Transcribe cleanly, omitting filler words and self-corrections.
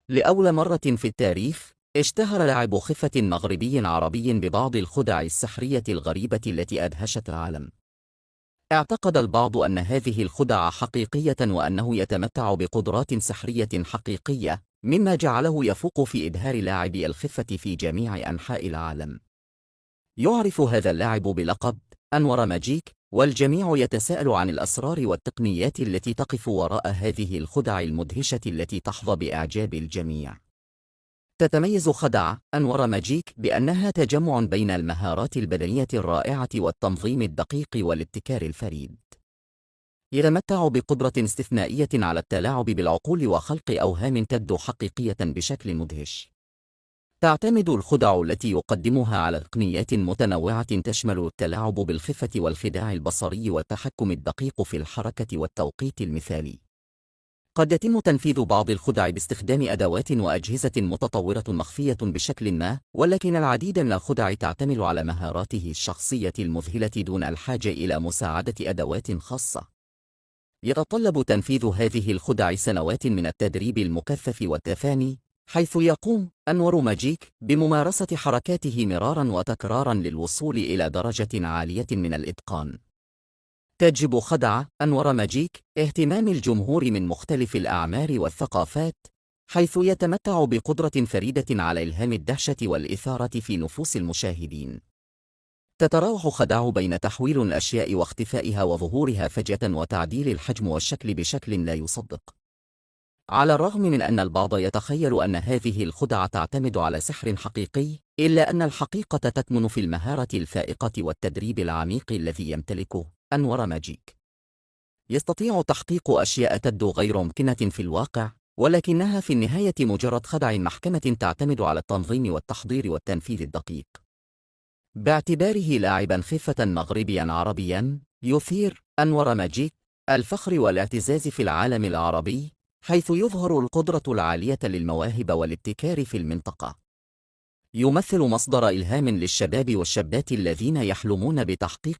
لأول مرة في التاريخ، اشتهر لاعب خفة مغربي عربي ببعض الخدع السحرية الغريبة التي أدهشت العالم. اعتقد البعض أن هذه الخدع حقيقية وأنه يتمتع بقدرات سحرية حقيقية، مما جعله يفوق في إبهار لاعبي الخفة في جميع أنحاء العالم. يعرف هذا اللاعب بلقب أنور ماجيك، والجميع يتساءل عن الأسرار والتقنيات التي تقف وراء هذه الخدع المدهشة التي تحظى بإعجاب الجميع. تتميز خدع أنور ماجيك بأنها تجمع بين المهارات البدنية الرائعة والتنظيم الدقيق والابتكار الفريد. يتمتع بقدرة استثنائية على التلاعب بالعقول وخلق أوهام تبدو حقيقية بشكل مدهش. تعتمد الخدع التي يقدمها على تقنيات متنوعة تشمل التلاعب بالخفة والخداع البصري والتحكم الدقيق في الحركة والتوقيت المثالي. قد يتم تنفيذ بعض الخدع باستخدام أدوات وأجهزة متطورة مخفية بشكل ما، ولكن العديد من الخدع تعتمد على مهاراته الشخصية المذهلة دون الحاجة إلى مساعدة أدوات خاصة. يتطلب تنفيذ هذه الخدع سنوات من التدريب المكثف والتفاني، حيث يقوم أنور ماجيك بممارسة حركاته مرارا وتكرارا للوصول إلى درجة عالية من الإتقان. تجب خدع أنور ماجيك اهتمام الجمهور من مختلف الأعمار والثقافات، حيث يتمتع بقدرة فريدة على إلهام الدهشة والإثارة في نفوس المشاهدين. تتراوح خدع بين تحويل الأشياء واختفائها وظهورها فجأة وتعديل الحجم والشكل بشكل لا يصدق. على الرغم من أن البعض يتخيل أن هذه الخدع تعتمد على سحر حقيقي، إلا أن الحقيقة تكمن في المهارة الفائقة والتدريب العميق الذي يمتلكه أنور ماجيك. يستطيع تحقيق أشياء تبدو غير ممكنة في الواقع، ولكنها في النهاية مجرد خدع محكمة تعتمد على التنظيم والتحضير والتنفيذ الدقيق. باعتباره لاعبا خفة مغربيا عربيا، يثير أنور ماجيك الفخر والاعتزاز في العالم العربي، حيث يظهر القدرة العالية للمواهب والابتكار في المنطقة. يمثل مصدر إلهام للشباب والشابات الذين يحلمون بتحقيق